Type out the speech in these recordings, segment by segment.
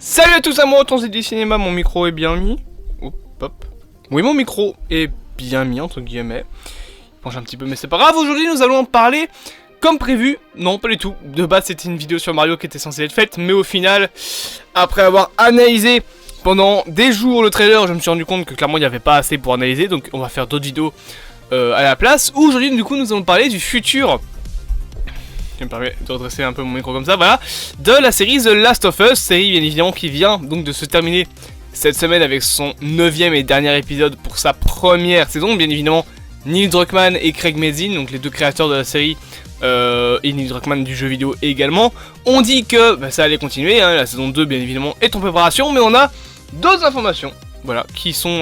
Salut à tous, à moi, Autant du cinéma, mon micro est bien mis. Hop, hop. Oui, mon micro est bien mis, entre guillemets. Il penche un petit peu, mais c'est pas grave. Aujourd'hui, nous allons en parler comme prévu. Non, pas du tout. De base, c'était une vidéo sur Mario qui était censée être faite, mais au final, après avoir analysé pendant des jours le trailer, je me suis rendu compte que clairement, il n'y avait pas assez pour analyser. Donc, on va faire d'autres vidéos à la place. Aujourd'hui, du coup, nous allons parler du futur. Je me permets de redresser un peu mon micro comme ça, voilà. De la série The Last of Us, série bien évidemment qui vient donc de se terminer cette semaine avec son 9e et dernier épisode pour sa première saison. Bien évidemment, Neil Druckmann et Craig Mazin, donc les deux créateurs de la série, et Neil Druckmann du jeu vidéo également, ont dit que ça allait continuer, hein. La saison 2 bien évidemment est en préparation, mais on a d'autres informations, voilà, qui sont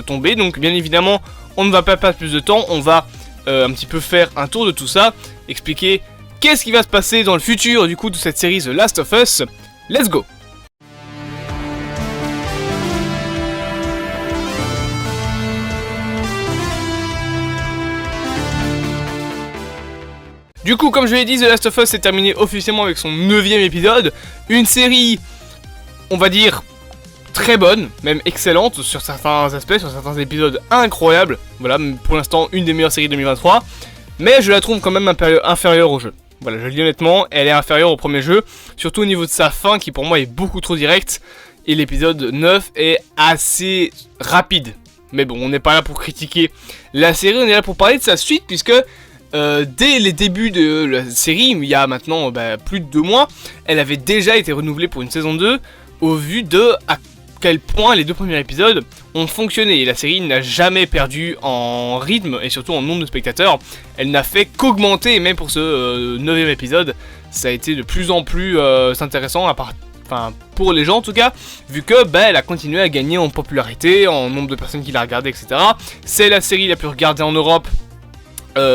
tombées. Donc bien évidemment, on ne va pas perdre plus de temps, on va un petit peu faire un tour de tout ça, expliquer qu'est-ce qui va se passer dans le futur du coup de cette série The Last of Us. Let's go. Du coup, comme je l'ai dit, The Last of Us s'est terminé officiellement avec son 9e épisode. Une série, on va dire, très bonne, même excellente sur certains aspects, sur certains épisodes incroyables. Voilà, pour l'instant, une des meilleures séries 2023. Mais je la trouve quand même inférieure au jeu. Voilà, je le dis honnêtement, elle est inférieure au premier jeu, surtout au niveau de sa fin qui pour moi est beaucoup trop directe, et l'épisode 9 est assez rapide. Mais bon, on n'est pas là pour critiquer la série, on est là pour parler de sa suite, puisque dès les débuts de la série, il y a maintenant plus de 2 mois, elle avait déjà été renouvelée pour une saison 2, au vu de à quel point les 2 premiers épisodes ont fonctionné. Et la série n'a jamais perdu en rythme et surtout en nombre de spectateurs. Elle n'a fait qu'augmenter, et même pour ce 9e épisode, ça a été de plus en plus intéressant, pour les gens en tout cas, vu que elle a continué à gagner en popularité, en nombre de personnes qui la regardaient, etc. C'est la série la plus regardée en Europe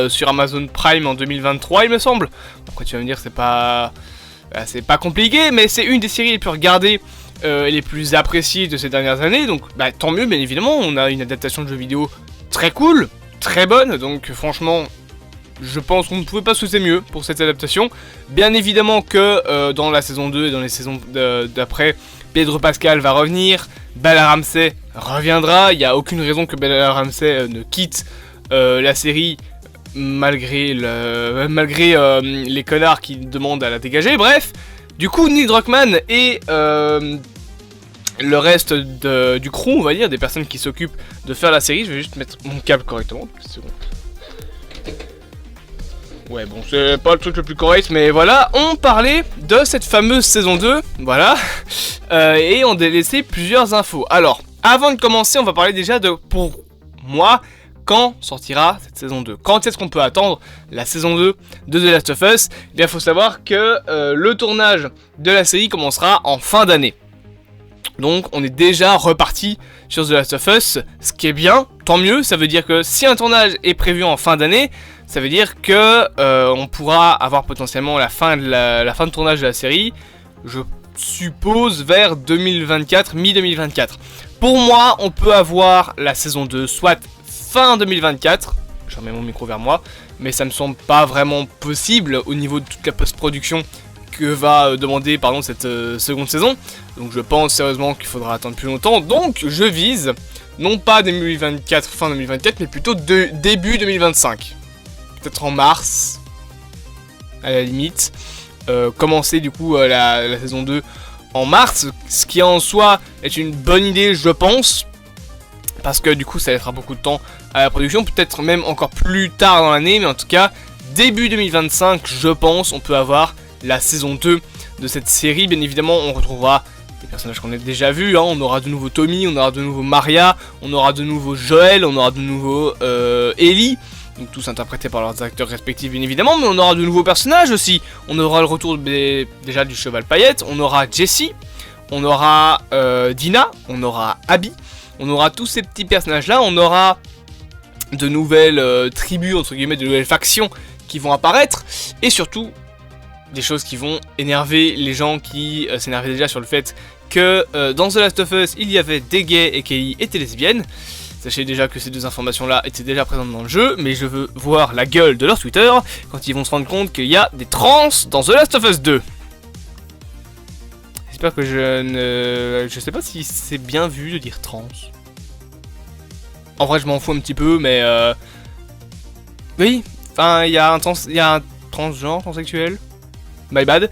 sur Amazon Prime en 2023, il me semble. Après tu vas me dire c'est pas compliqué, mais c'est une des séries les plus regardées les plus appréciées de ces dernières années, donc tant mieux. Bien évidemment, on a une adaptation de jeu vidéo très cool, très bonne, donc franchement je pense qu'on ne pouvait pas souhaiter mieux pour cette adaptation. Bien évidemment que dans la saison 2 et dans les saisons d'après, Pedro Pascal va revenir, Bella Ramsey reviendra, il n'y a aucune raison que Bella Ramsey ne quitte la série malgré les connards qui demandent à la dégager. Bref, du coup Neil Druckmann et le reste du crew, on va dire, des personnes qui s'occupent de faire la série. Je vais juste mettre mon câble correctement. Ouais, bon, c'est pas le truc le plus correct, mais voilà, on parlait de cette fameuse saison 2, voilà, et on a laissé plusieurs infos. Alors, avant de commencer, on va parler déjà de, pour moi, quand sortira cette saison 2. Quand est-ce qu'on peut attendre la saison 2 de The Last of Us? Eh bien, il faut savoir que le tournage de la série commencera en fin d'année. Donc on est déjà reparti sur The Last of Us, ce qui est bien, tant mieux. Ça veut dire que si un tournage est prévu en fin d'année, ça veut dire que on pourra avoir potentiellement la fin de tournage de la série, je suppose vers 2024, mi-2024. Pour moi, on peut avoir la saison 2 soit fin 2024, je remets mon micro vers moi, mais ça me semble pas vraiment possible au niveau de toute la post-production que va demander cette seconde saison. Donc je pense sérieusement qu'il faudra attendre plus longtemps. Donc je vise non pas 2024, fin 2024, mais plutôt début 2025. Peut-être en mars, à la limite. Commencer du coup la saison 2 en mars, ce qui en soi est une bonne idée, je pense. Parce que du coup ça laissera beaucoup de temps à la production, peut-être même encore plus tard dans l'année, mais en tout cas début 2025, je pense, on peut avoir la saison 2 de cette série. Bien évidemment, on retrouvera des personnages qu'on a déjà vus, hein. On aura de nouveau Tommy, on aura de nouveau Maria, on aura de nouveau Joel, on aura de nouveau Ellie, donc tous interprétés par leurs acteurs respectifs bien évidemment, mais on aura de nouveaux personnages aussi. On aura le retour déjà du cheval paillette, on aura Jessie, on aura Dina, on aura Abby, on aura tous ces petits personnages là, on aura de nouvelles tribus, entre guillemets, de nouvelles factions qui vont apparaître, et surtout des choses qui vont énerver les gens qui s'énervaient déjà sur le fait que dans The Last of Us, il y avait des gays et qu'Ellie était lesbienne. Sachez déjà que ces deux informations-là étaient déjà présentes dans le jeu, mais je veux voir la gueule de leur Twitter quand ils vont se rendre compte qu'il y a des trans dans The Last of Us 2. j'espère que je sais pas si c'est bien vu de dire trans. En vrai, je m'en fous un petit peu, mais oui, enfin, il y a un transgenre, transsexuel. My bad.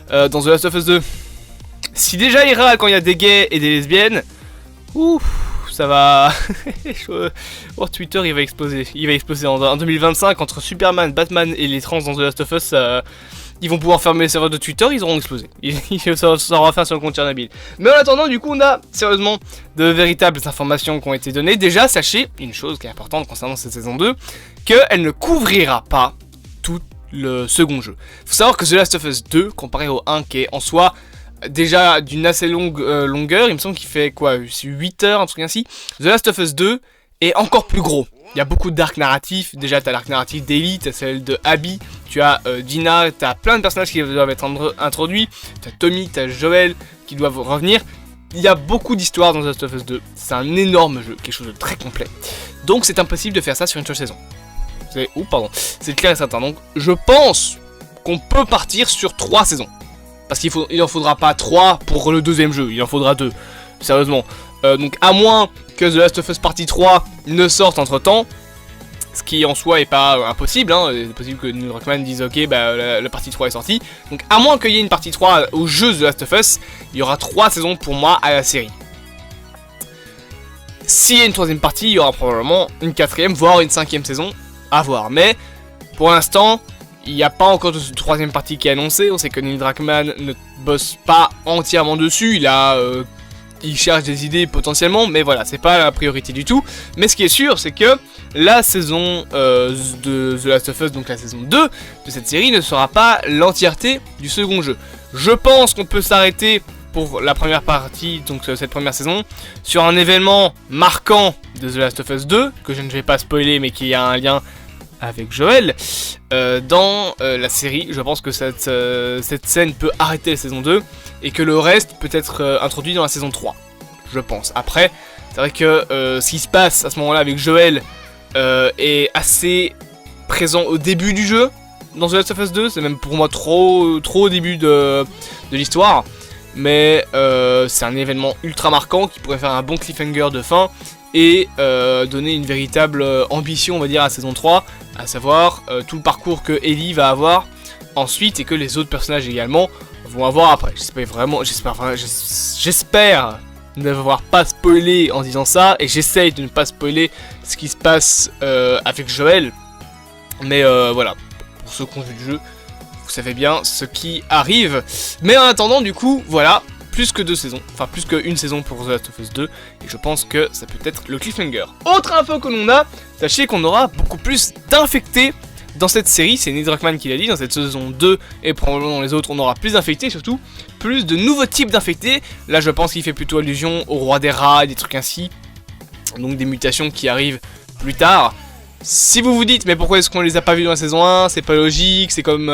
Dans The Last of Us 2. Si déjà il râle quand il y a des gays et des lesbiennes, ouf, ça va. Oh, Twitter, il va exploser. Il va exploser en 2025 entre Superman, Batman et les trans dans The Last of Us. Ils vont pouvoir fermer les serveurs de Twitter, ils auront explosé. Ça sera faire sur le compte Chernobyl. Mais en attendant, du coup, on a sérieusement de véritables informations qui ont été données. Déjà, sachez une chose qui est importante concernant cette saison 2, qu'elle ne couvrira pas tout le second jeu. Faut savoir que The Last of Us 2, comparé au 1 qui est en soi déjà d'une assez longue longueur, il me semble qu'il fait quoi, 8 heures, un truc ainsi. The Last of Us 2 est encore plus gros. Il y a beaucoup d'arcs narratifs. Déjà, t'as l'arc narratif d'Ellie, t'as celle de Abby, tu as Dina, t'as plein de personnages qui doivent être introduits. T'as Tommy, t'as Joel qui doivent revenir. Il y a beaucoup d'histoires dans The Last of Us 2. C'est un énorme jeu, quelque chose de très complet. Donc, c'est impossible de faire ça sur une seule saison. C'est clair et certain. Donc, je pense qu'on peut partir sur 3 saisons. Parce qu'il en faudra pas 3 pour le deuxième jeu, il en faudra 2. Sérieusement. Donc, à moins que The Last of Us Partie 3 ne sorte entre temps, ce qui en soi est pas impossible, hein. C'est possible que Neil Druckmann dise ok, bah la partie 3 est sortie. Donc à moins qu'il y ait une partie 3 au jeu The Last of Us, il y aura 3 saisons pour moi à la série. S'il y a une troisième partie, il y aura probablement une quatrième, voire une cinquième saison, à voir. Mais pour l'instant, il n'y a pas encore de troisième partie qui est annoncée. On sait que Neil Druckmann ne bosse pas entièrement dessus, il cherche des idées potentiellement, mais voilà, c'est pas la priorité du tout. Mais ce qui est sûr, c'est que la saison de The Last of Us, donc la saison 2 de cette série, ne sera pas l'entièreté du second jeu. Je pense qu'on peut s'arrêter pour la première partie, donc cette première saison, sur un événement marquant de The Last of Us 2, que je ne vais pas spoiler, mais qui a un lien avec Joel. Dans la série, je pense que cette scène peut arrêter la saison 2 et que le reste peut être introduit dans la saison 3, je pense. Après, c'est vrai que ce qui se passe à ce moment-là avec Joel est assez présent au début du jeu dans The Last of Us 2, c'est même pour moi trop au début de l'histoire, mais c'est un événement ultra marquant qui pourrait faire un bon cliffhanger de fin et donner une véritable ambition, on va dire, à la saison 3, à savoir tout le parcours que Ellie va avoir ensuite et que les autres personnages également vont avoir après. J'espère ne avoir pas spoilé en disant ça, et j'essaye de ne pas spoiler ce qui se passe avec Joel, mais voilà, pour ceux qui ont vu le jeu, vous savez bien ce qui arrive. Mais en attendant, du coup, voilà, plus que 2 saisons, enfin plus qu'une saison pour The Last of Us 2, et je pense que ça peut être le cliffhanger. Autre info que l'on a, sachez qu'on aura beaucoup plus d'infectés dans cette série, c'est Neil Druckmann qui l'a dit, dans cette saison 2 et probablement dans les autres on aura plus d'infectés, surtout plus de nouveaux types d'infectés. Là je pense qu'il fait plutôt allusion au roi des rats et des trucs ainsi, donc des mutations qui arrivent plus tard. Si vous vous dites mais pourquoi est-ce qu'on les a pas vus dans la saison 1, c'est pas logique, c'est comme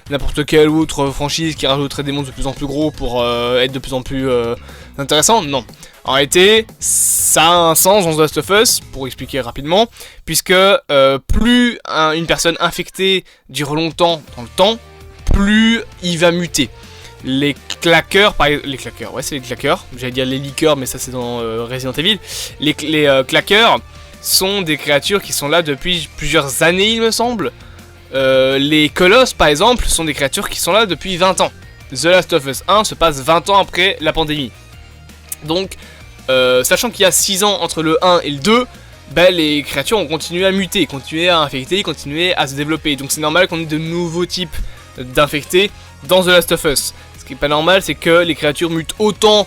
n'importe quelle autre franchise qui rajouterait des monstres de plus en plus gros pour être de plus en plus intéressant, non. En réalité, ça a un sens dans The Last of Us, pour expliquer rapidement, puisque plus une personne infectée dure longtemps dans le temps, plus il va muter. Les claqueurs, ouais c'est les claqueurs, j'allais dire les liqueurs mais ça c'est dans Resident Evil, les claqueurs sont des créatures qui sont là depuis plusieurs années il me semble. Les colosses par exemple sont des créatures qui sont là depuis 20 ans. The Last of Us 1 se passe 20 ans après la pandémie. Donc sachant qu'il y a 6 ans entre le 1 et le 2, bah, les créatures ont continué à muter, continué à infecter, continué à se développer. Donc c'est normal qu'on ait de nouveaux types d'infectés dans The Last of Us. Ce qui est pas normal, c'est que les créatures mutent autant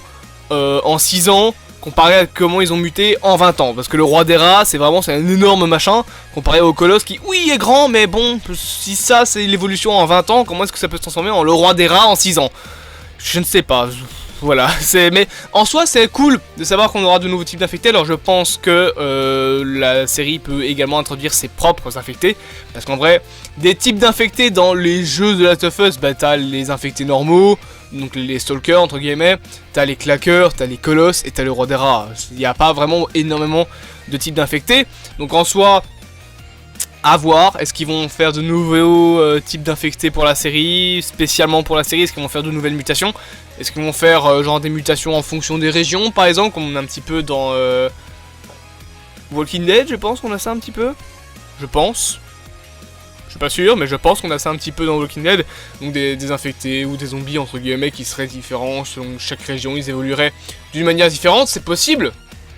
en 6 ans comparé à comment ils ont muté en 20 ans. Parce que le roi des rats, c'est un énorme machin comparé au colosse qui, oui, est grand, mais bon, si ça c'est l'évolution en 20 ans, comment est-ce que ça peut se transformer en le roi des rats en 6 ans? Je ne sais pas. Voilà, mais en soi c'est cool de savoir qu'on aura de nouveaux types d'infectés. Alors je pense que la série peut également introduire ses propres infectés, parce qu'en vrai, des types d'infectés dans les jeux de Last of Us, bah t'as les infectés normaux, donc les stalkers entre guillemets, t'as les claqueurs, t'as les colosses et t'as le roi des rats. Il n'y a pas vraiment énormément de types d'infectés, donc en soi, à voir. Est-ce qu'ils vont faire de nouveaux types d'infectés pour la série, spécialement pour la série? Est-ce qu'ils vont faire de nouvelles mutations? Est-ce qu'ils vont faire genre des mutations en fonction des régions par exemple, comme on a un petit peu dans Walking Dead, je pense qu'on a ça un petit peu. Je pense. Je suis pas sûr, mais je pense qu'on a ça un petit peu dans Walking Dead. Donc des infectés ou des zombies entre guillemets qui seraient différents selon chaque région, ils évolueraient d'une manière différente, c'est possible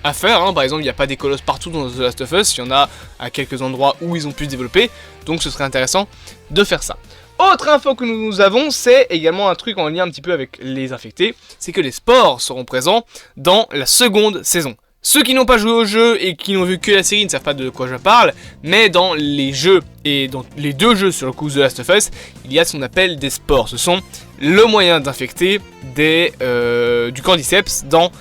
à faire, hein. Par exemple, il n'y a pas des colosses partout dans The Last of Us, il y en a à quelques endroits où ils ont pu se développer, donc ce serait intéressant de faire ça. Autre info que nous avons, c'est également un truc en lien un petit peu avec les infectés, c'est que les spores seront présents dans la seconde saison. Ceux qui n'ont pas joué au jeu et qui n'ont vu que la série ne savent pas de quoi je parle, mais dans les jeux, et dans les deux jeux sur le coup The Last of Us, il y a ce qu'on appelle des spores. Ce sont le moyen d'infecter du cordyceps dans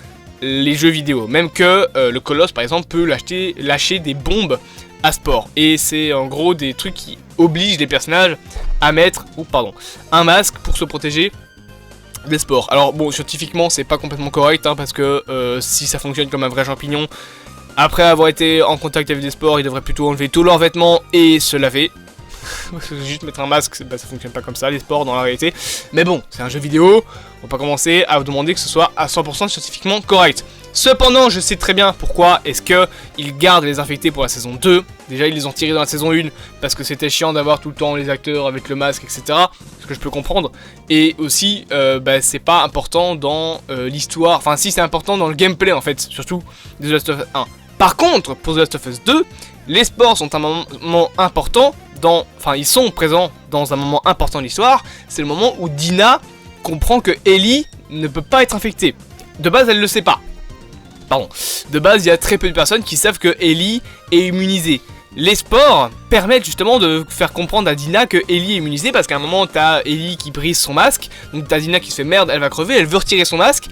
les jeux vidéo. Même que le colosse par exemple peut lâcher des bombes à spores. Et c'est en gros des trucs qui obligent les personnages à mettre un masque pour se protéger des spores. Alors bon, scientifiquement c'est pas complètement correct hein, parce que si ça fonctionne comme un vrai champignon, après avoir été en contact avec des spores, ils devraient plutôt enlever tous leurs vêtements et se laver. Juste mettre un masque, ça fonctionne pas comme ça les spores dans la réalité. Mais bon, c'est un jeu vidéo, on va pas commencer à vous demander que ce soit à 100% scientifiquement correct. Cependant, je sais très bien pourquoi est-ce que ils gardent les infectés pour la saison 2. Déjà, ils les ont tirés dans la saison 1 parce que c'était chiant d'avoir tout le temps les acteurs avec le masque, etc. Ce que je peux comprendre. Et aussi, c'est pas important dans l'histoire. Enfin, si, c'est important dans le gameplay en fait, surtout de The Last of Us 1. Par contre, pour The Last of Us 2, les spores sont un moment important. Ils sont présents dans un moment important de l'histoire. C'est le moment où Dina comprend que Ellie ne peut pas être infectée. De base, elle le sait pas. De base, il y a très peu de personnes qui savent que Ellie est immunisée. Les spores permettent justement de faire comprendre à Dina que Ellie est immunisée parce qu'à un moment, t'as Ellie qui brise son masque. Donc t'as Dina qui se fait merde, elle va crever, elle veut retirer son masque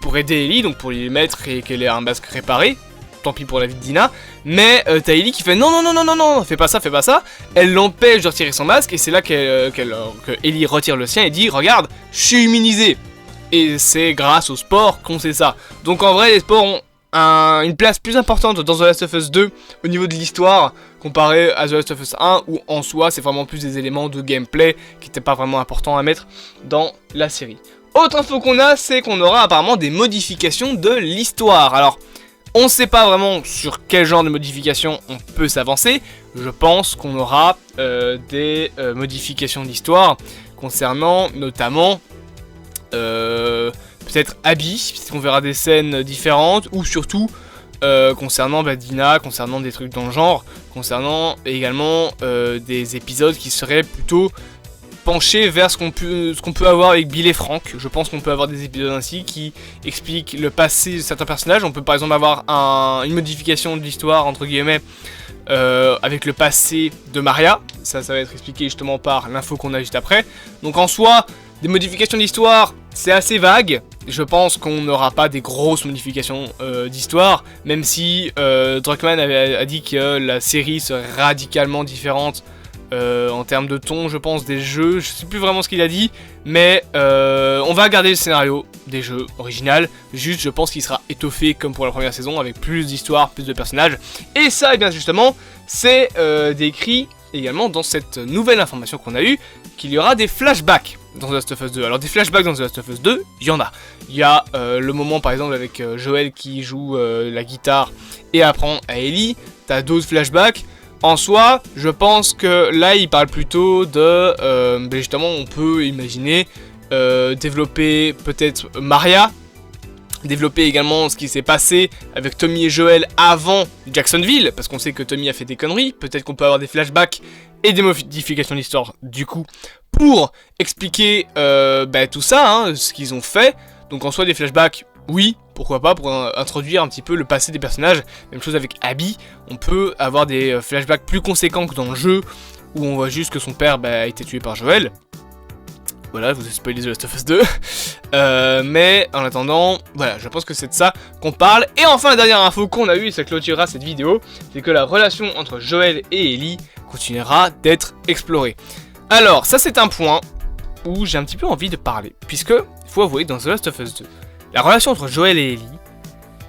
pour aider Ellie, donc pour lui mettre et qu'elle ait un masque réparé. Tant pis pour la vie de Dina, mais t'as Ellie qui fait non, fais pas ça, elle l'empêche de retirer son masque, et c'est là que Ellie retire le sien et dit regarde, je suis immunisé, et c'est grâce au sport qu'on sait ça. Donc en vrai les sports ont une place plus importante dans The Last of Us 2 au niveau de l'histoire comparé à The Last of Us 1 où en soi c'est vraiment plus des éléments de gameplay qui n'étaient pas vraiment importants à mettre dans la série. Autre info qu'on a, c'est qu'on aura apparemment des modifications de l'histoire. Alors on ne sait pas vraiment sur quel genre de modification on peut s'avancer. Je pense qu'on aura des modifications d'histoire concernant notamment peut-être Abby, peut-être qu'on verra des scènes différentes, ou surtout concernant Dina, concernant des trucs dans le genre, concernant également des épisodes qui seraient plutôt pencher vers ce qu'on peut avoir avec Bill et Frank. Je pense qu'on peut avoir des épisodes ainsi qui expliquent le passé de certains personnages. On peut par exemple avoir une modification de l'histoire entre guillemets avec le passé de Maria. Ça va être expliqué justement par l'info qu'on a juste après. Donc en soi, des modifications d'histoire, c'est assez vague. Je pense qu'on n'aura pas des grosses modifications d'histoire, même si Druckmann a dit que la série serait radicalement différente en termes de ton, je pense, des jeux. Je sais plus vraiment ce qu'il a dit, mais on va garder le scénario des jeux original. Juste, je pense qu'il sera étoffé comme pour la première saison, avec plus d'histoire, plus de personnages. Et ça, et bien justement, c'est décrit également dans cette nouvelle information qu'on a eue, qu'il y aura des flashbacks dans The Last of Us 2. Alors des flashbacks dans The Last of Us 2, il y en a. Il y a le moment par exemple avec Joel qui joue la guitare et apprend à Ellie. T'as d'autres flashbacks. En soi, je pense que là, il parle plutôt de... justement, on peut imaginer développer peut-être Maria, développer également ce qui s'est passé avec Tommy et Joel avant Jacksonville, parce qu'on sait que Tommy a fait des conneries. Peut-être qu'on peut avoir des flashbacks et des modifications d'histoire, du coup, pour expliquer tout ça, hein, ce qu'ils ont fait. Donc en soi, des flashbacks, oui, pourquoi pas, pour introduire un petit peu le passé des personnages. Même chose avec Abby, on peut avoir des flashbacks plus conséquents que dans le jeu, où on voit juste que son père a été tué par Joel. Voilà, je vous ai spoilé The Last of Us 2. Mais en attendant, voilà, je pense que c'est de ça qu'on parle. Et enfin, la dernière info qu'on a eue, et ça clôturera cette vidéo, c'est que la relation entre Joel et Ellie continuera d'être explorée. Alors, ça c'est un point où j'ai un petit peu envie de parler, puisque, il faut avouer, dans The Last of Us 2, la relation entre Joel et Ellie,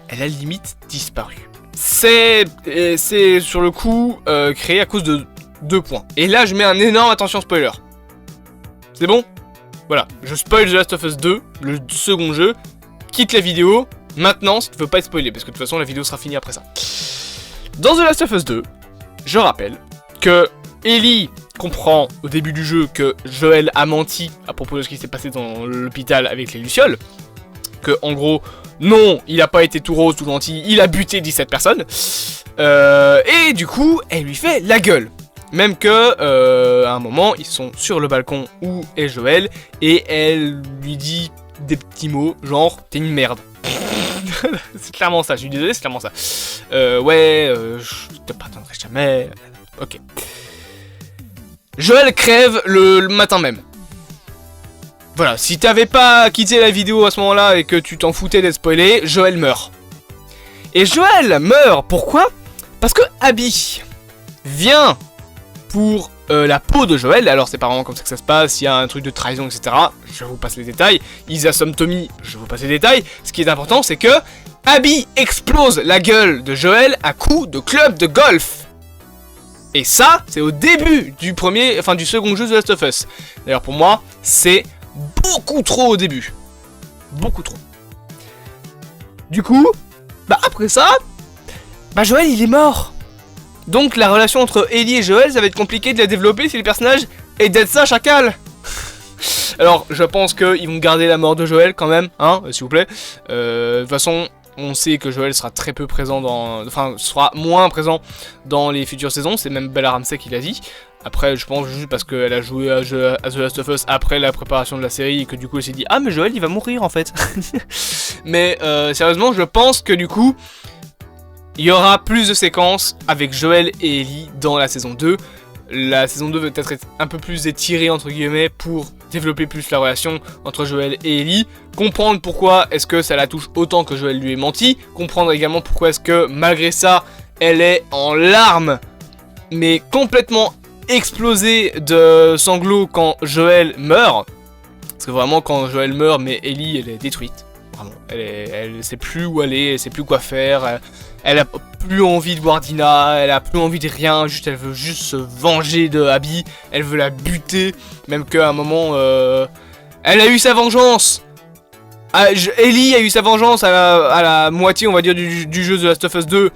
elle a limite disparu. C'est sur le coup créé à cause de 2 points. Et là, je mets un énorme attention spoiler. C'est bon ? Voilà, je spoil The Last of Us 2, le second jeu. Quitte la vidéo, maintenant, si tu veux pas être spoilé, parce que de toute façon, la vidéo sera finie après ça. Dans The Last of Us 2, je rappelle que Ellie comprend au début du jeu que Joel a menti à propos de ce qui s'est passé dans l'hôpital avec les Lucioles. Que, en gros, non, il a pas été tout rose, tout gentil, il a buté 17 personnes. Et du coup, elle lui fait la gueule. Même que, à un moment, ils sont sur le balcon où est Joel, et elle lui dit des petits mots, genre, t'es une merde. C'est clairement ça, je suis désolé, c'est clairement ça. Je te pardonnerai jamais. Ok. Joel crève le matin même. Voilà, si t'avais pas quitté la vidéo à ce moment-là et que tu t'en foutais d'être spoilé, Joel meurt. Et Joel meurt, pourquoi? Parce que Abby vient pour la peau de Joel. Alors c'est pas vraiment comme ça que ça se passe, il y a un truc de trahison, etc. Je vous passe les détails. Ils assomment Tommy, je vous passe les détails. Ce qui est important, c'est que Abby explose la gueule de Joel à coups de club de golf. Et ça, c'est au début du du second jeu de The Last of Us. D'ailleurs pour moi, c'est beaucoup trop au début. Beaucoup trop. Du coup, après ça, Joel il est mort. Donc la relation entre Ellie et Joel, ça va être compliqué de la développer si les personnages est d'être ça chacal. Alors je pense qu'ils vont garder la mort de Joel quand même, hein, s'il vous plaît. De toute façon, on sait que Joel sera très peu présent sera moins présent dans les futures saisons. C'est même Bella Ramsey qui l'a dit. Après, je pense juste parce qu'elle a joué à The Last of Us après la préparation de la série et que du coup elle s'est dit ah mais Joel il va mourir en fait. Mais sérieusement, je pense que du coup il y aura plus de séquences avec Joel et Ellie dans la saison 2. La saison 2 va peut-être être un peu plus étirée entre guillemets pour développer plus la relation entre Joel et Ellie. Comprendre pourquoi est-ce que ça la touche autant que Joel lui ait menti. Comprendre également pourquoi est-ce que malgré ça, elle est en larmes, mais complètement explosée de sanglots quand Joel meurt. Parce que vraiment quand Joel meurt, mais Ellie elle est détruite. Vraiment, elle sait plus où aller, elle sait plus quoi faire. Elle a plus envie de voir Dina, elle a plus envie de rien, elle veut juste se venger de Abby, elle veut la buter, même qu'à un moment, elle a eu sa vengeance. Ellie a eu sa vengeance à la moitié, on va dire, du jeu The Last of Us 2.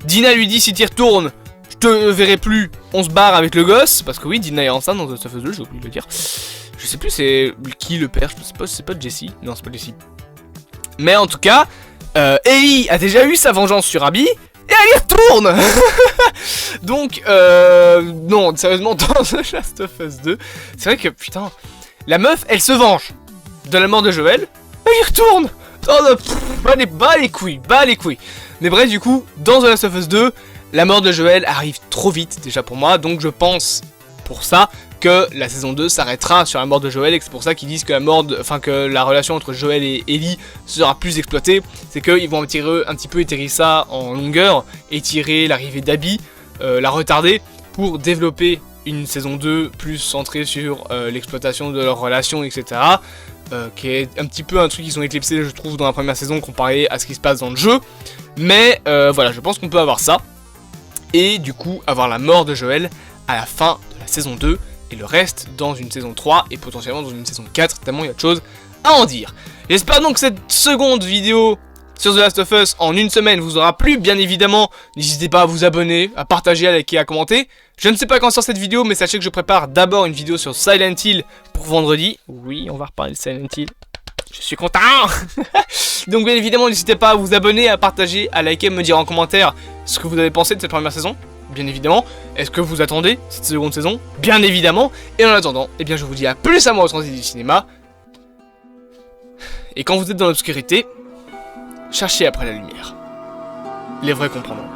Dina lui dit si t'y retournes, je te verrai plus, on se barre avec le gosse, parce que oui, Dina est enceinte dans The Last of Us 2, j'ai oublié de le dire. Je sais plus c'est qui le père, je sais pas, c'est pas Jesse, non c'est pas Jesse. Mais en tout cas, Ellie a déjà eu sa vengeance sur Abby, et elle y retourne. Donc, non, sérieusement, dans The Last of Us 2, c'est vrai que, putain, la meuf, elle se venge de la mort de Joel, elle y retourne. Bas les couilles. Mais bref, du coup, dans The Last of Us 2, la mort de Joel arrive trop vite, déjà pour moi, donc je pense, pour ça, que la saison 2 s'arrêtera sur la mort de Joel et que c'est pour ça qu'ils disent que que la relation entre Joel et Ellie sera plus exploitée. C'est qu'ils vont un petit peu étirer ça en longueur, étirer l'arrivée d'Abby, la retarder pour développer une saison 2 plus centrée sur l'exploitation de leur relation, etc. Qui est un petit peu un truc qu'ils ont éclipsé je trouve dans la première saison comparé à ce qui se passe dans le jeu. Mais voilà, je pense qu'on peut avoir ça. Et du coup avoir la mort de Joel à la fin de la saison 2. Et le reste dans une saison 3 et potentiellement dans une saison 4, tellement il y a de choses à en dire. J'espère donc que cette seconde vidéo sur The Last of Us en une semaine vous aura plu. Bien évidemment, n'hésitez pas à vous abonner, à partager, à liker, à commenter. Je ne sais pas quand sort cette vidéo, mais sachez que je prépare d'abord une vidéo sur Silent Hill pour vendredi. Oui, on va reparler de Silent Hill. Je suis content. Donc bien évidemment, n'hésitez pas à vous abonner, à partager, à liker, me dire en commentaire ce que vous avez pensé de cette première saison. Bien évidemment, est-ce que vous attendez cette seconde saison? Bien évidemment. Et en attendant, eh bien je vous dis à plus à moi au Transit du cinéma. Et quand vous êtes dans l'obscurité, cherchez après la lumière. Les vrais comprendront.